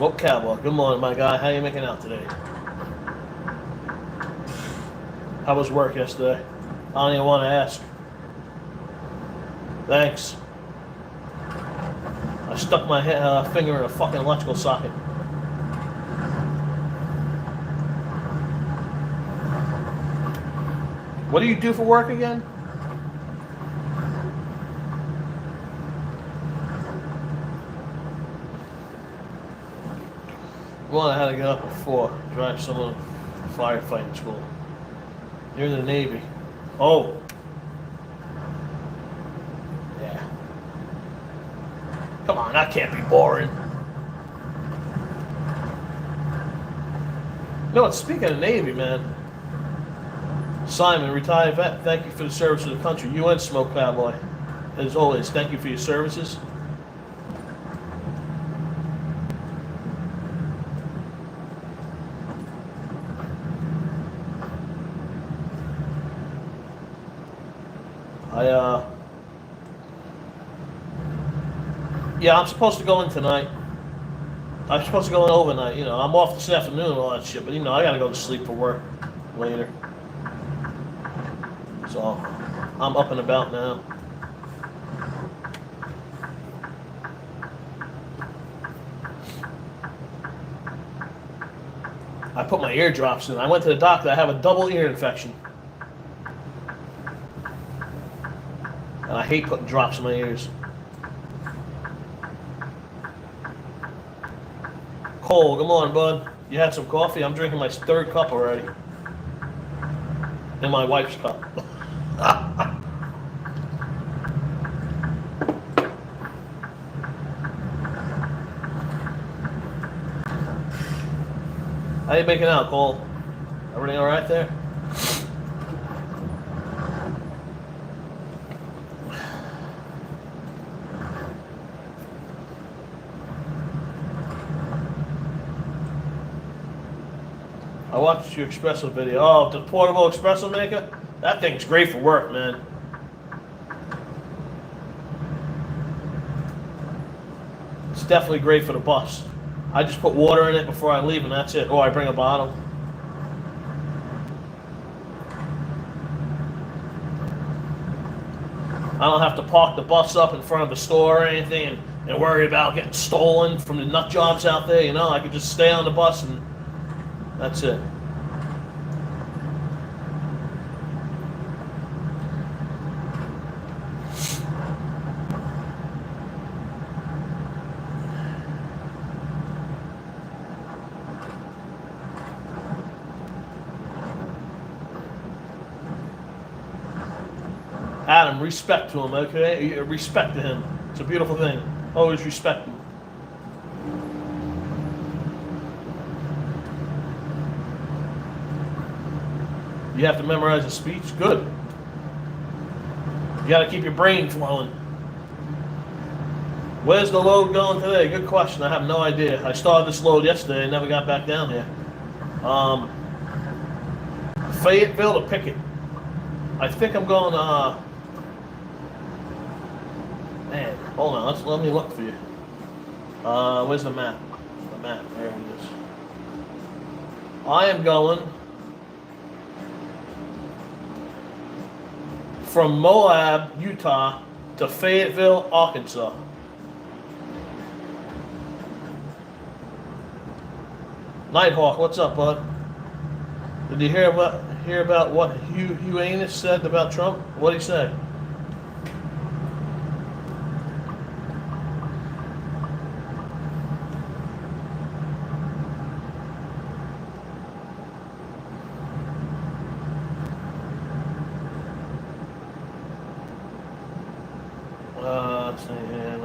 Smoke Cowboy. Good morning, my guy. How you making out today? How was work yesterday? I don't even want to ask. Thanks. I stuck my finger in a fucking electrical socket. What do you do for work again? Well, I had to get up at 4, drive someone to firefighting school. You're in the Navy. Oh. Yeah. Come on, that can't be boring. No, speaking of Navy, man. Simon, retired vet, thank you for the service to the country. You and Smoke Cowboy. As always, thank you for your services. Yeah, I'm supposed to go in tonight. I'm supposed to go in overnight. You know, I'm off this afternoon and all that shit, but you know, I gotta go to sleep for work later. So, I'm up and about now. I put my eardrops in. I went to the doctor. I have a double ear infection. And I hate putting drops in my ears. Cole, good morning, bud. You had some coffee? I'm drinking my 3rd cup already. In my wife's cup. How you making out, Cole? Everything all right there? I watched your espresso video. Oh, the portable espresso maker? That thing's great for work, man. It's definitely great for the bus. I just put water in it before I leave and that's it. Or I bring a bottle. I don't have to park the bus up in front of the store or anything and worry about getting stolen from the nut jobs out there, you know. I could just stay on the bus and that's it. Adam, respect to him, okay? Respect to him. It's a beautiful thing. Always respect him. You have to memorize a speech? Good. You got to keep your brain flowing. Where's the load going today? Good question. I have no idea. I started this load yesterday and never got back down there. Fayetteville to Pickett. I think I'm going man, hold on. Let me look for you. Where's the map? The map. There it is. I am going from Moab, Utah to Fayetteville, Arkansas. Nighthawk, what's up, bud? Did you hear about what Hugh Anus said about Trump? What'd he say? Let's see here.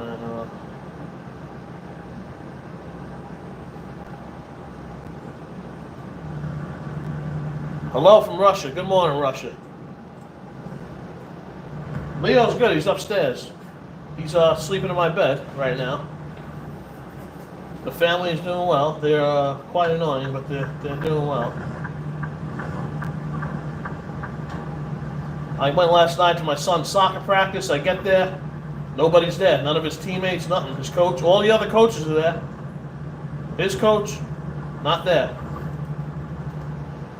Hello from Russia. Good morning, Russia. Leo's good. He's upstairs. He's sleeping in my bed right now. The family is doing well. They're quite annoying, but they're doing well. I went last night to my son's soccer practice. I get there, nobody's there. None of his teammates, nothing. His coach, all the other coaches are there. His coach, not there.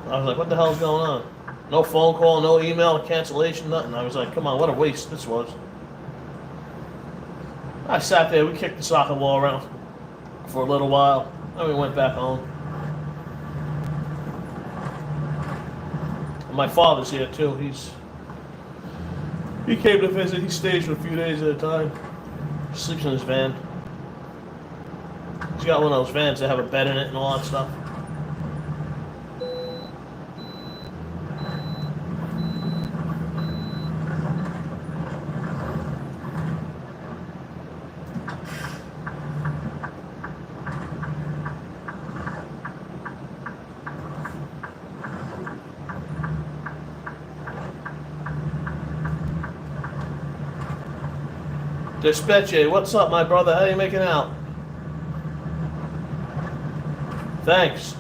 I was like, what the hell's going on? No phone call, no email, cancellation, nothing. I was like, come on, what a waste this was. I sat there, we kicked the soccer ball around for a little while, then we went back home. And my father's here too. He came to visit, he stays for a few days at a time. Sleeps in his van. He's got one of those vans that have a bed in it and all that stuff. Despeche, what's up, my brother? How you making out? Thanks.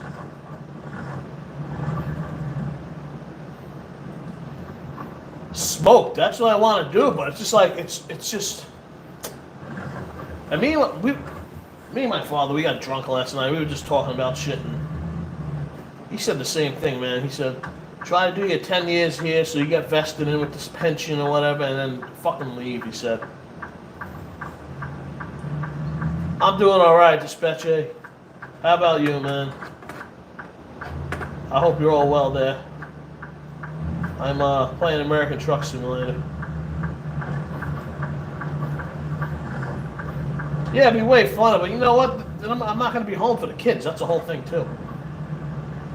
Smoke, that's what I want to do, but it's just like, it's just... And me and my father, we got drunk last night. We were just talking about shit, and he said the same thing, man. He said, try to do your 10 years here so you get vested in with this pension or whatever, and then fucking leave, he said. I'm doing alright, Despeche. How about you, man? I hope you're all well there. I'm playing American Truck Simulator. Yeah, it'd be way funner, but you know what? I'm not going to be home for the kids. That's the whole thing, too.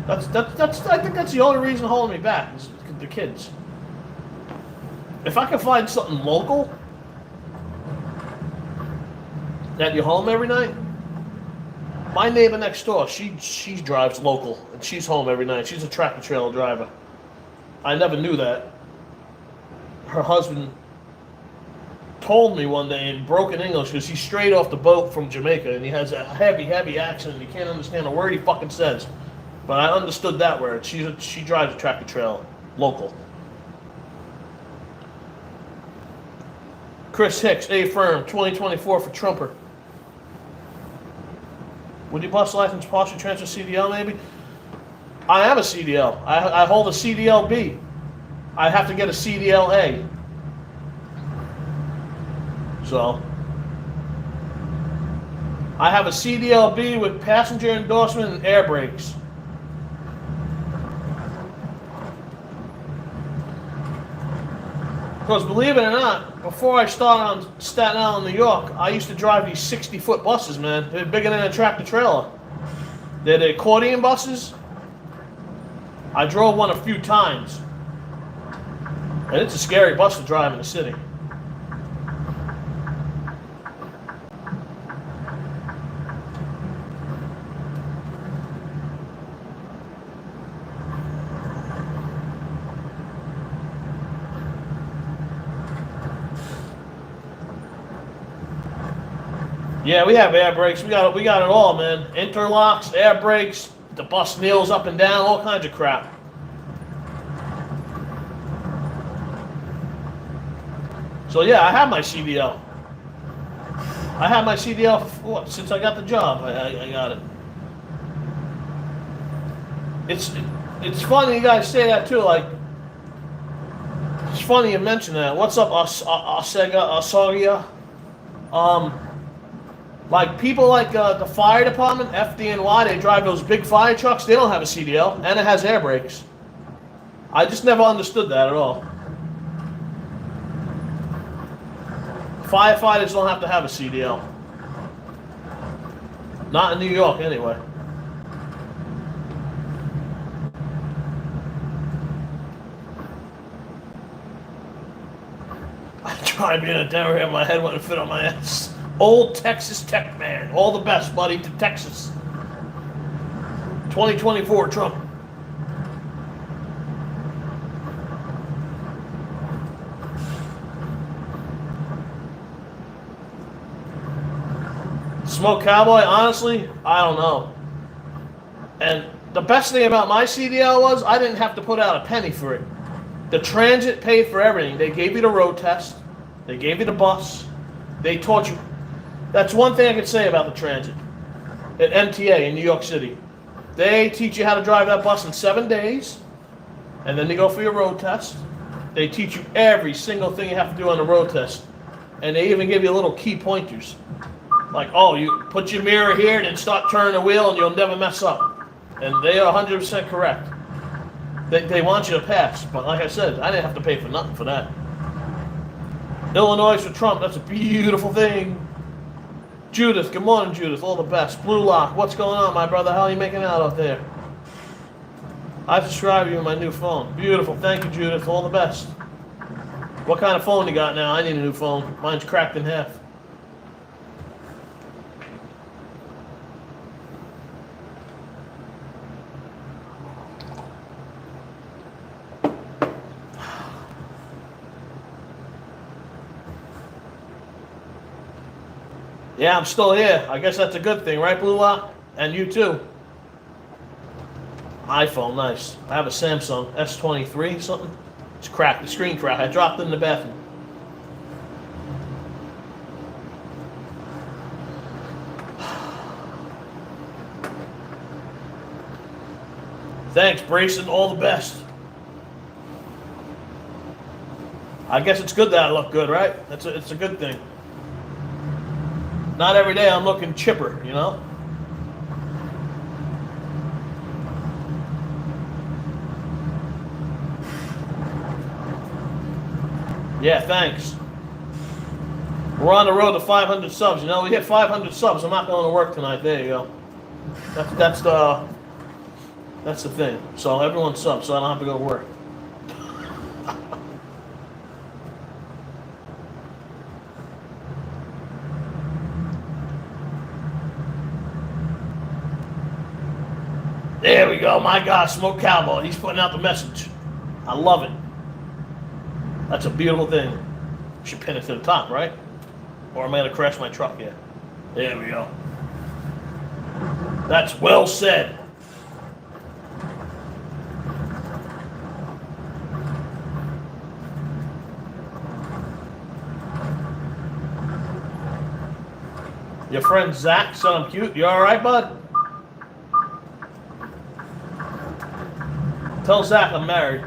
I think that's the only reason holding me back, is the kids. If I can find something local that you're home every night. My neighbor next door, she drives local, and she's home every night. She's a tractor trailer driver. I never knew that. Her husband told me one day in broken English, because he's straight off the boat from Jamaica, and he has a heavy accent, and you can't understand a word he fucking says. But I understood that word. She drives a tractor trailer, local. Chris Hicks, A-Firm, 2024 for Trumper. Would you bus license partial transfer CDL maybe? I have a CDL. I hold a CDL-B. I have to get a CDL-A. So, I have a CDL-B with passenger endorsement and air brakes. Because believe it or not, before I started on Staten Island, New York, I used to drive these 60-foot buses, man. They're bigger than a tractor trailer. They're the accordion buses. I drove one a few times. And it's a scary bus to drive in the city. Yeah, we have air brakes. We got it all, man. Interlocks, air brakes, the bus kneels up and down, all kinds of crap. So yeah, I have my CDL. I have my CDL for, since I got the job. I got it. It's funny you guys say that too. Like, it's funny you mention that. What's up, Asagia? Like people like the fire department, FDNY, they drive those big fire trucks. They don't have a CDL, and it has air brakes. I just never understood that at all. Firefighters don't have to have a CDL. Not in New York, anyway. I tried being a Denver and my head wouldn't fit on my ass. Old Texas Tech man. All the best, buddy, to Texas. 2024 Trump. Smoke Cowboy, honestly, I don't know. And the best thing about my CDL was I didn't have to put out a penny for it. The transit paid for everything. They gave you the road test. They gave you the bus. They taught you. That's one thing I could say about the transit. at MTA in New York City. They teach you how to drive that bus in 7 days, and then they go for your road test. They teach you every single thing you have to do on the road test. And they even give you little key pointers. Like, oh, you put your mirror here and then start turning the wheel and you'll never mess up. And they are 100% correct. They want you to pass. But like I said, I didn't have to pay for nothing for that. Illinois for Trump, that's a beautiful thing. Judith, good morning, Judith. All the best. Blue Lock, what's going on, my brother? How are you making out there? I subscribe to you on my new phone. Beautiful. Thank you, Judith. All the best. What kind of phone you got now? I need a new phone. Mine's cracked in half. Yeah, I'm still here. I guess that's a good thing, right, Blue Lock? And you too. iPhone, nice. I have a Samsung S23 something. It's cracked. The screen cracked. I dropped it in the bathroom. Thanks, Brayson. All the best. I guess it's good that I look good, right? It's a good thing. Not every day I'm looking chipper, you know? Yeah, thanks. We're on the road to 500 subs. You know, we hit 500 subs. I'm not going to work tonight. There you go. That's the thing. So everyone subs, so I don't have to go to work. There we go. My God, Smoke Cowboy. He's putting out the message. I love it. That's a beautiful thing. Should pin it to the top, right? Or am I going to crash my truck here? There we go. That's well said. Your friend Zach said I'm cute. You all right, bud? Tell Zach I'm married.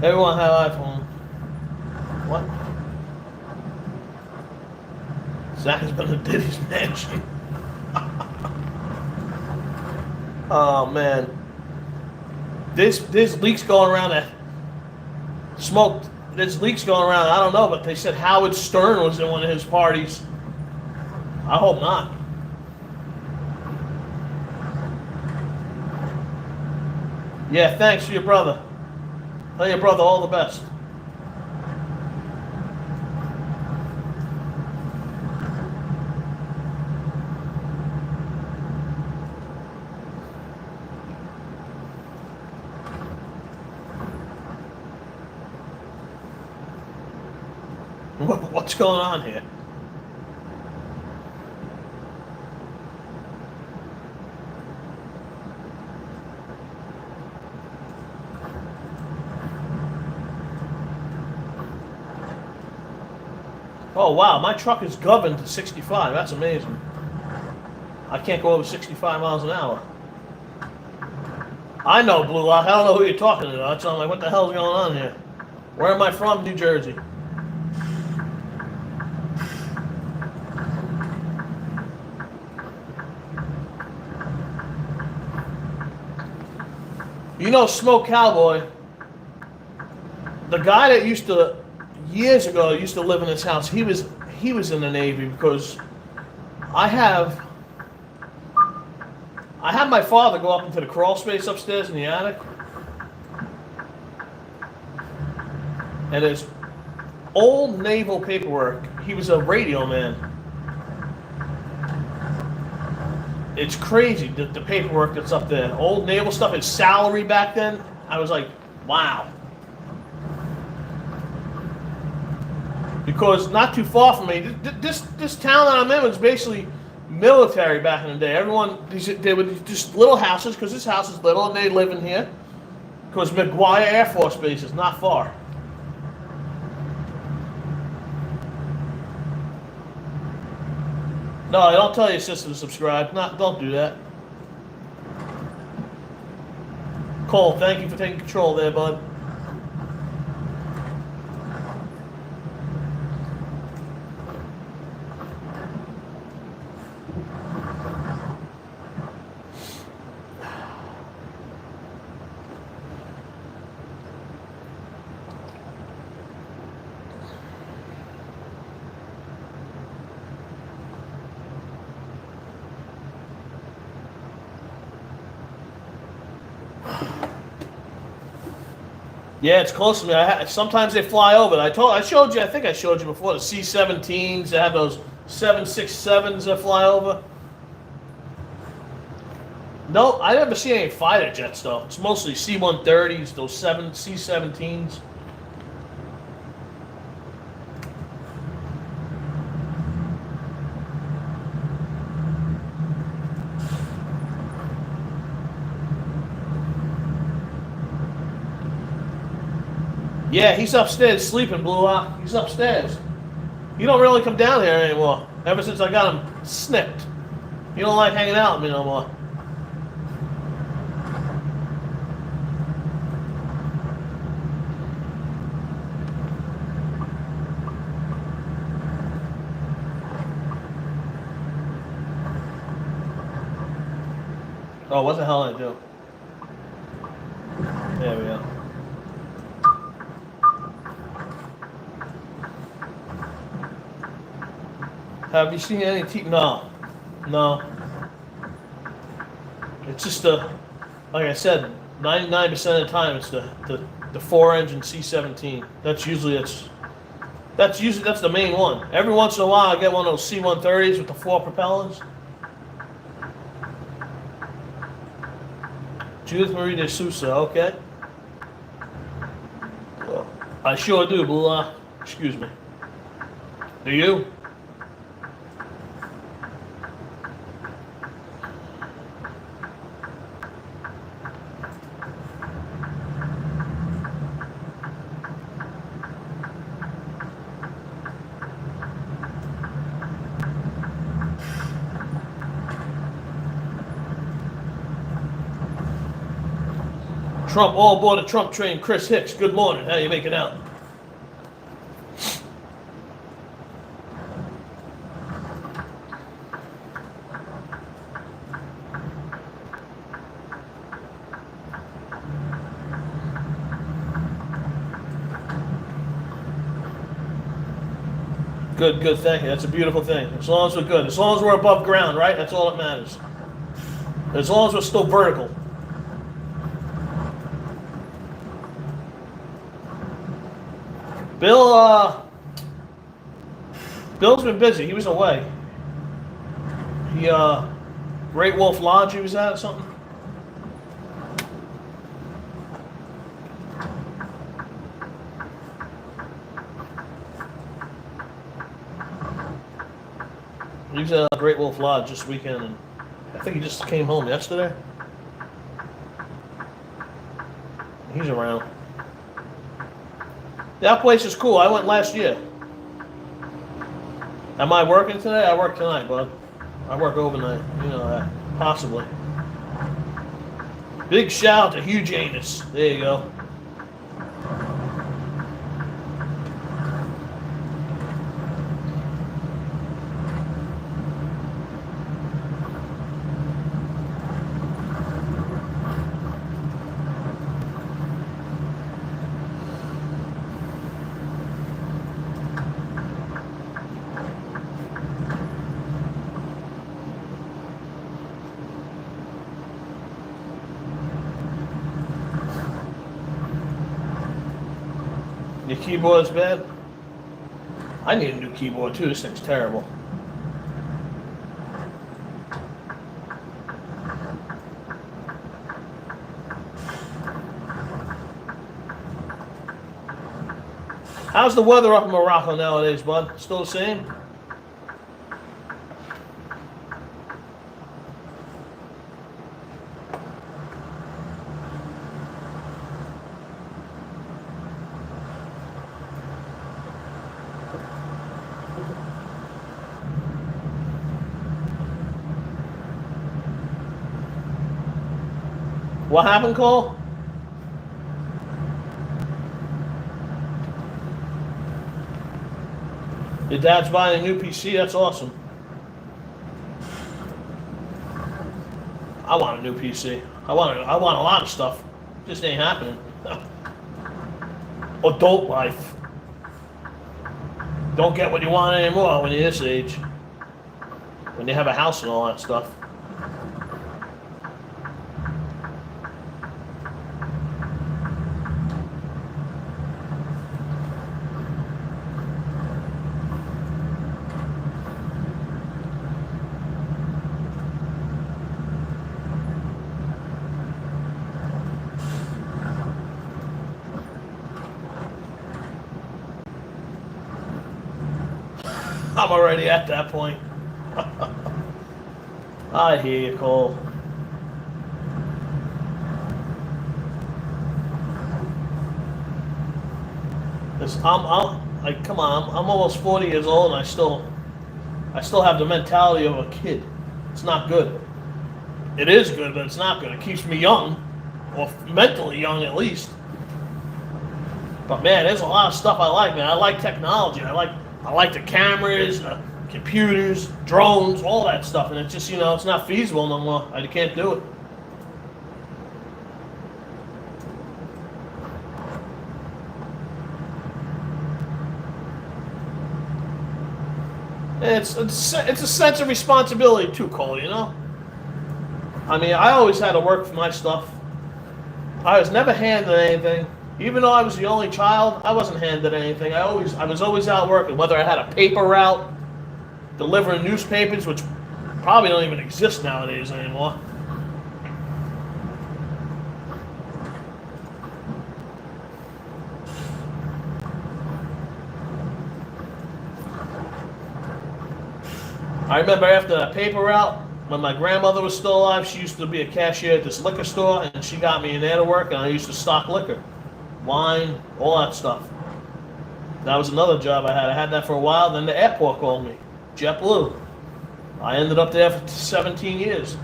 Everyone have iPhone. What? Zach has been to Diddy's mansion. Oh man. There's leaks going around that smoke. There's leaks going around. I don't know, but they said Howard Stern was in one of his parties. I hope not. Yeah, thanks for your brother. Tell your brother all the best. What's going on here? Oh wow, my truck is governed to 65. That's amazing. I can't go over 65 miles an hour. I know, Blue Lock. I don't know who you're talking to. So I'm like, what the hell's going on here? Where am I from? New Jersey. You know, Smoke Cowboy, the guy that years ago used to live in this house, he was in the Navy because I have my father go up into the crawl space upstairs in the attic, and there's old naval paperwork. He was a radio man. It's crazy, the paperwork that's up there. Old naval stuff, his salary back then. I was like, wow. Because not too far from me, this town that I'm in was basically military back in the day. Everyone, they were just little houses because this house is little and they live in here. Because McGuire Air Force Base is not far. No, don't tell your sister to subscribe. Don't do that. Cole, thank you for taking control there, bud. Yeah, it's close to me. Sometimes they fly over. I showed you. I think I showed you before the C-17s. They have those 767s that fly over. No, I never see any fighter jets though. It's mostly C-130s, those C-17s. Yeah, he's upstairs sleeping, Blue Hawk. He's upstairs. He don't really come down here anymore. Ever since I got him snipped. He don't like hanging out with me no more. Oh, what the hell did I do? There we go. Have you seen any No. It's just like I said, 99% of the time it's the 4-engine C-17. That's the main one. Every once in a while I get one of those C-130s with the 4 propellers. Judith Marie de Sousa, okay. Well, I sure do, Blue. Excuse me. Do you? Trump, all aboard the Trump train. Chris Hicks, good morning. How you making out? Good, thank you. That's a beautiful thing. As long as we're good. As long as we're above ground, right? That's all that matters. As long as we're still vertical. Bill's been busy. He was away. Great Wolf Lodge he was at or something? He was at Great Wolf Lodge this weekend, and I think he just came home yesterday. He's around. That place is cool. I went last year. Am I working today? I work tonight, bud. I work overnight. You know that. Possibly. Big shout out to Hugh Janus. There you go. Your keyboard's bad? I need a new keyboard too. This thing's terrible. How's the weather up in Morocco nowadays, bud? Still the same? What happened, Cole? Your dad's buying a new PC? That's awesome. I want a new PC. I want a lot of stuff. Just ain't happening. Adult life. Don't get what you want anymore when you're this age. When you have a house and all that stuff. I'm already at that point. I hear you, Cole. I'm like, come on, I'm almost 40 years old and I still have the mentality of a kid. It's not good. It is good, but it's not good. It keeps me young, or mentally young at least. But man, there's a lot of stuff I like, man. I like technology. I like the cameras, the computers, drones, all that stuff. And it's just, it's not feasible no more. I can't do it. It's a sense of responsibility too, Cole, I mean, I always had to work for my stuff. I was never handed anything. Even though I was the only child, I wasn't handed anything. I was always out working, whether I had a paper route, delivering newspapers, which probably don't even exist nowadays anymore. I remember after that paper route, when my grandmother was still alive, she used to be a cashier at this liquor store, and she got me in there to work, and I used to stock liquor. Wine, all that stuff. That was another job I had. I had that for a while. Then the airport called me, JetBlue. I ended up there for 17 years.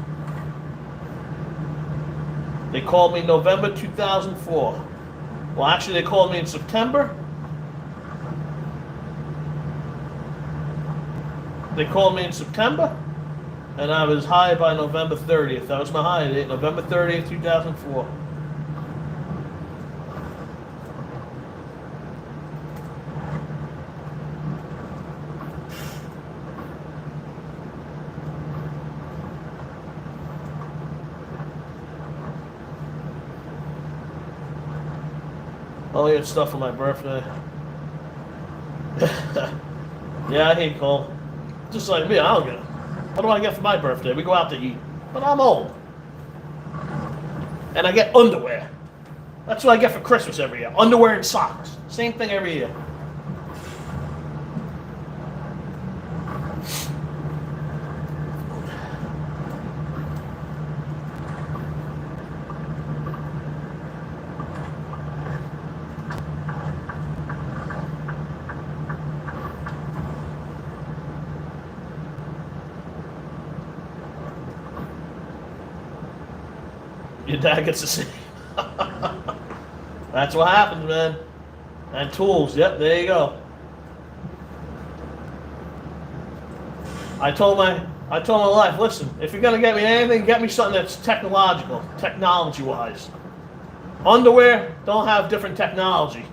They called me November 2004. Well, actually, they called me in September. They called me in September, and I was hired by November 30th. That was my hire date, November 30th, 2004. Oh, you had stuff for my birthday. Yeah, I hate Cole. Just like me, I don't get it. What do I get for my birthday? We go out to eat. But I'm old. And I get underwear. That's what I get for Christmas every year. Underwear and socks. Same thing every year. Your dad gets to see. That's what happens, man. And tools. Yep, there you go. I told my wife, listen, if you're gonna get me anything, get me something that's technological, technology-wise. Underwear don't have different technology.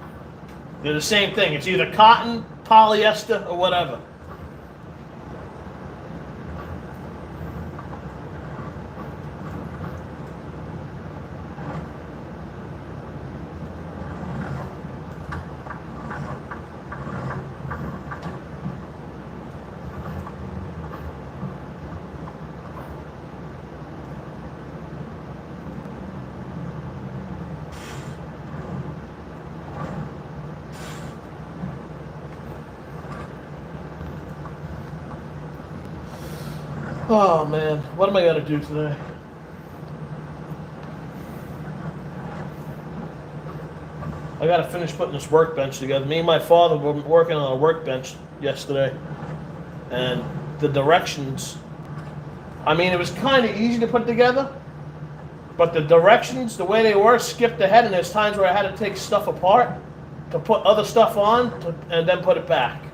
They're the same thing. It's either cotton, polyester, or whatever. Oh man, what am I gonna do today? I gotta finish putting this workbench together. Me and my father were working on a workbench yesterday, and the directions, I mean, it was kind of easy to put together, But the directions, the way they were, skipped ahead, and there's times where I had to take stuff apart to put other stuff on and then put it back.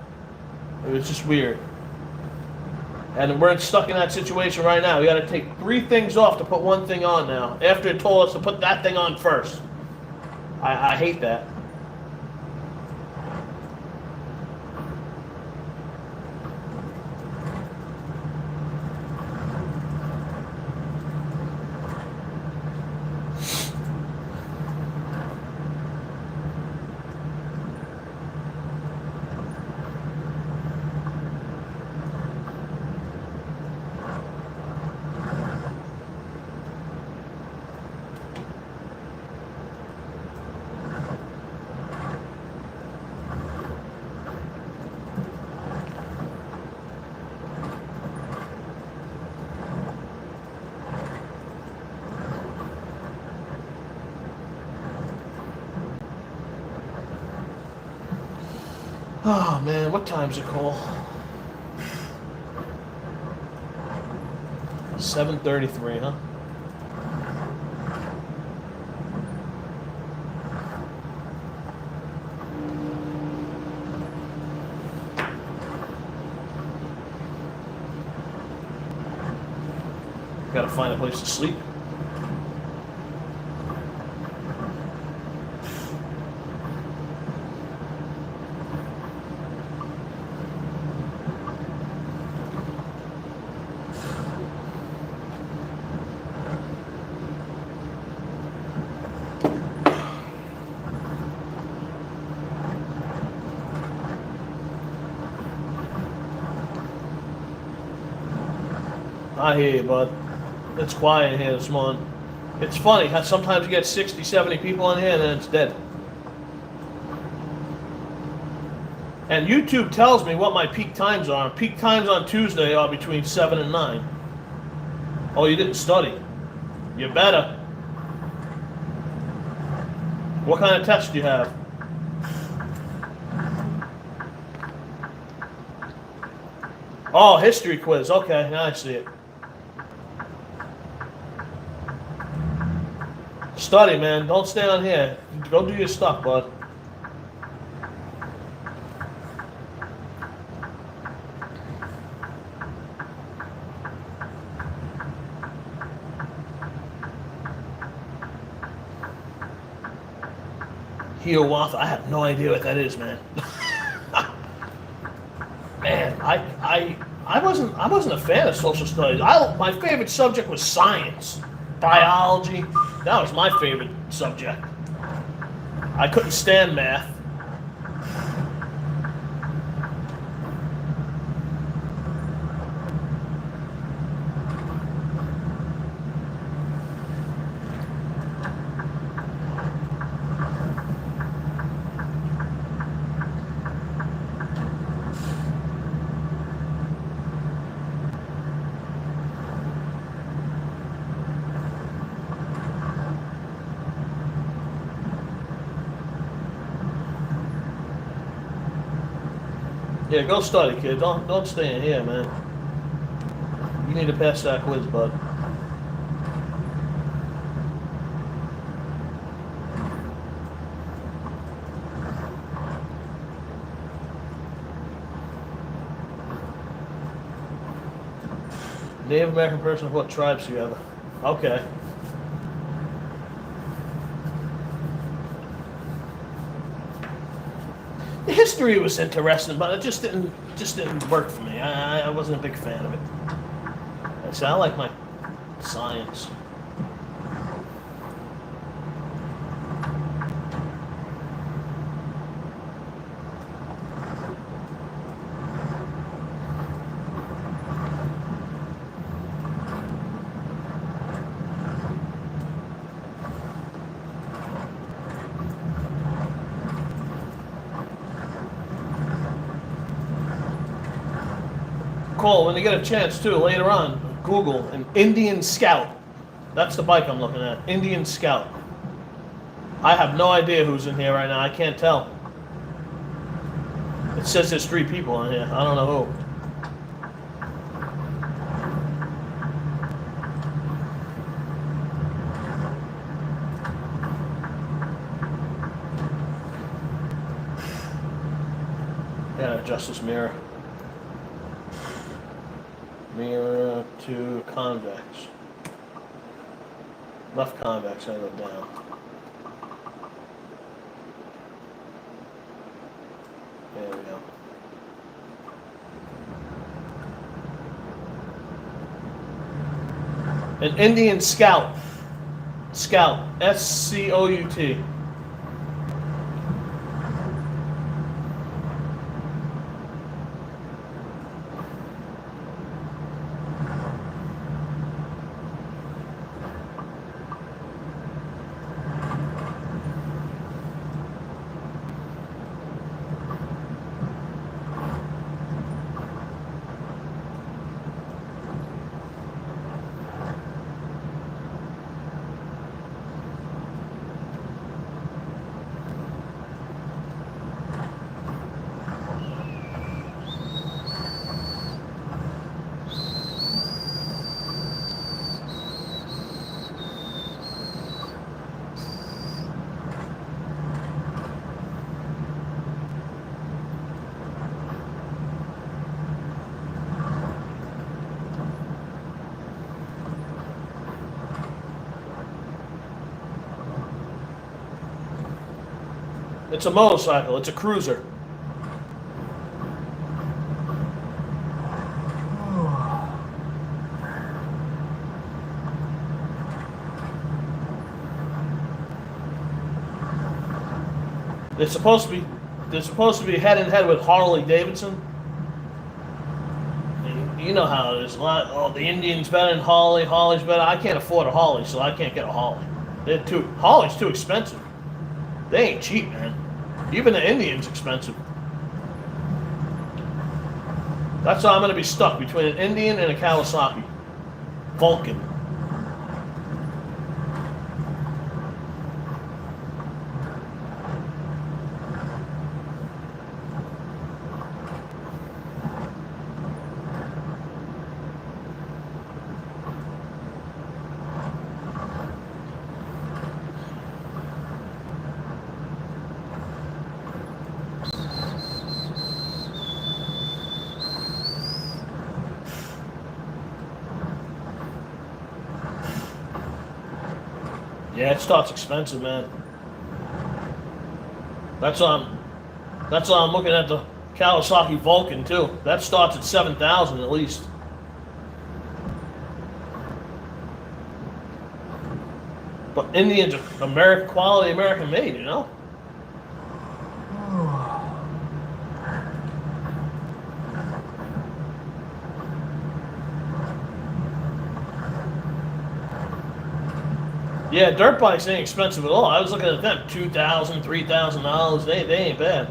It was just weird. And we're stuck in that situation right now. We got to take 3 things off to put 1 thing on now. After it told us to put that thing on first. I hate that. Oh man, what time's it call? 7:33, huh? Gotta find a place to sleep. I hear you, bud. It's quiet in here this morning. It's funny how sometimes you get 60, 70 people in here and then it's dead. And YouTube tells me what my peak times are. Peak times on Tuesday are between 7 and 9. Oh, you didn't study. You better. What kind of test do you have? Oh, history quiz. Okay, now I see it. Study, man. Don't stay on here. Go do your stuff, bud. Hiawatha. I have no idea what that is, man. Man, I wasn't a fan of social studies. My favorite subject was science, biology. That was my favorite subject. I couldn't stand math. Yeah, go study, kid. Don't stay in here, man. You need to pass that quiz, bud. Native American person of what tribes do you have? Okay. The history was interesting, but it just didn't work for me. I wasn't a big fan of it. I said I like my science. Cole, when you get a chance too, later on, Google an Indian Scout. That's the bike I'm looking at. Indian Scout. I have no idea who's in here right now. I can't tell. It says there's 3 people in here. I don't know who. gotta adjust this mirror. Mirror to convex. Left convex, I go down. There we go. An Indian Scout. Scout. S-C-O-U-T. It's a motorcycle. It's a cruiser. They're supposed to be head in head with Harley Davidson. And you know how it is. The Indian's better than Harley. Harley's better. I can't afford a Harley, so I can't get a Harley. Harley's too expensive. They ain't cheap, man. Even the Indian's expensive. That's why I'm going to be stuck between an Indian and a Kawasaki Vulcan. Yeah, it starts expensive, man. That's why I'm looking at the Kawasaki Vulcan too. That starts at $7,000 at least. But Indians are quality American made, you know? Yeah, dirt bikes ain't expensive at all. I was looking at them, $2,000, $3,000. They ain't bad.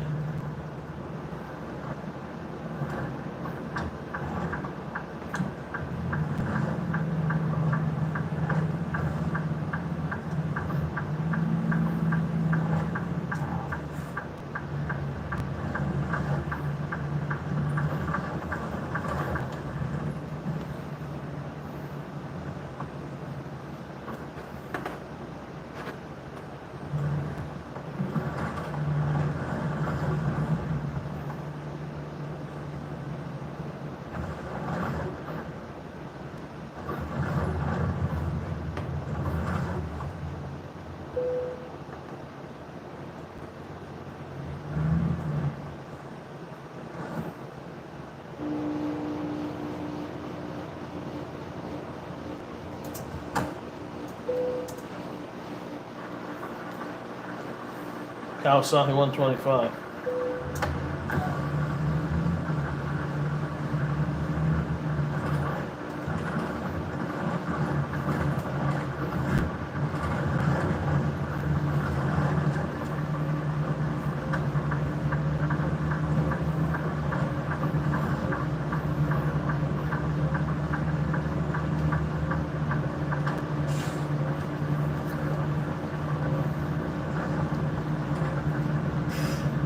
Kawasaki 125.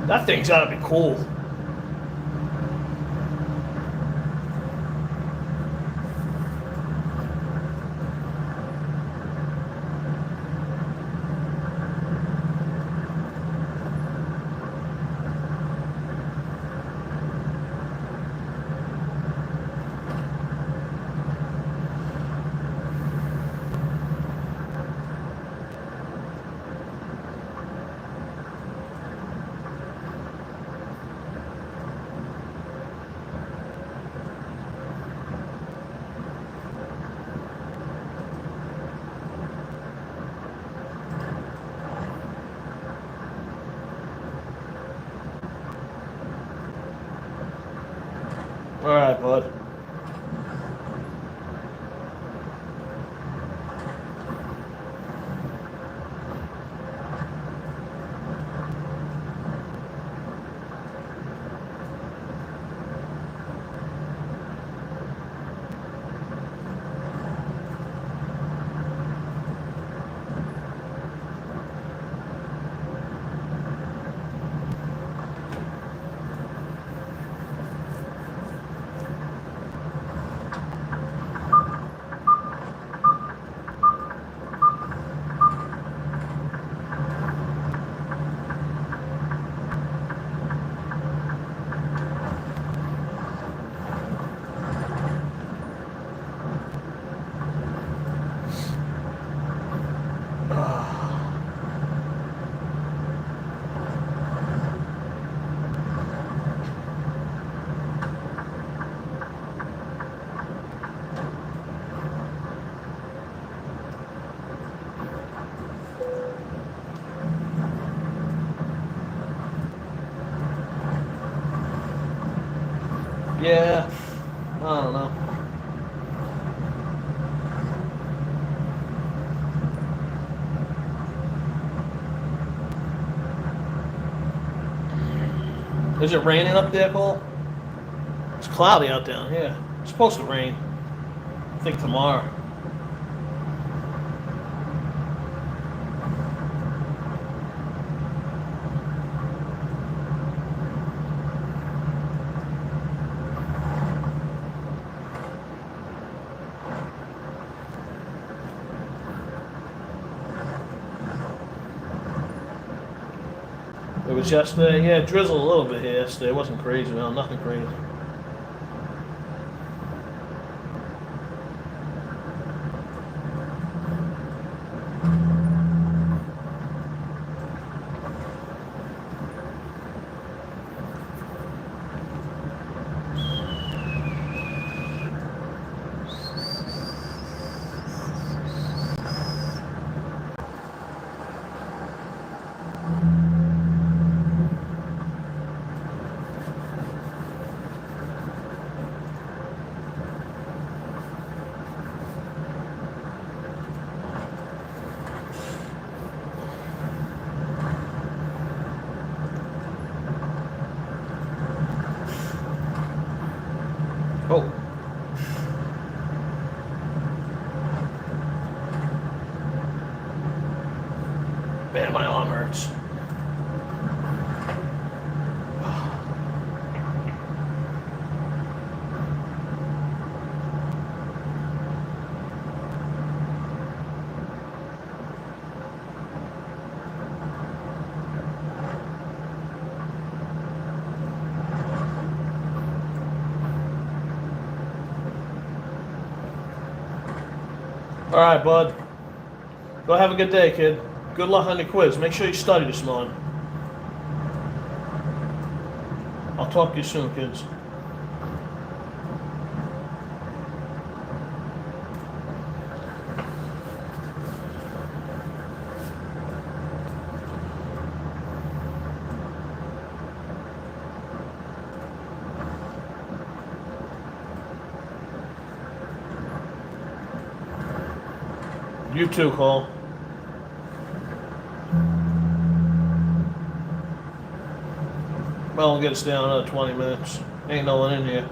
That thing's gotta be cool. All right, bud. Yeah, I don't know. Is it raining up there, Cole? It's cloudy out down here. It's supposed to rain. I think tomorrow. It was yesterday. Yeah, it drizzled a little bit here yesterday. It wasn't crazy, no, nothing crazy. Oh. Man, my arm hurts. All right, bud. Go have a good day, kid. Good luck on your quiz. Make sure you study this morning. I'll talk to you soon, kids. You too, Cole. Well, we'll get us down another 20 minutes. Ain't no one in here.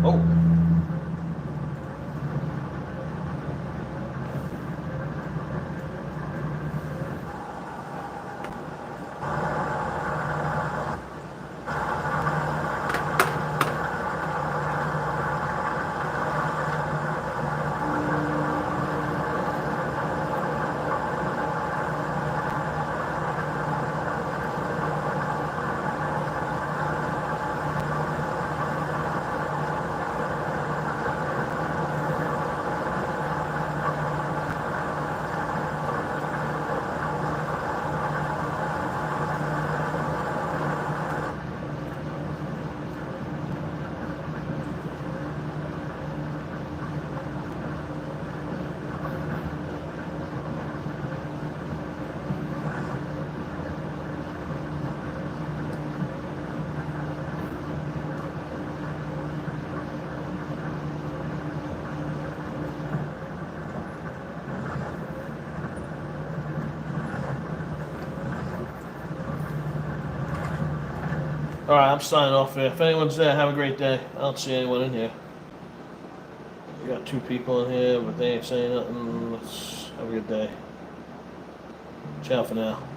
Oh. All right, I'm signing off here. If anyone's there, have a great day. I don't see anyone in here. We got 2 people in here, but they ain't saying nothing. Let's have a good day. Ciao for now.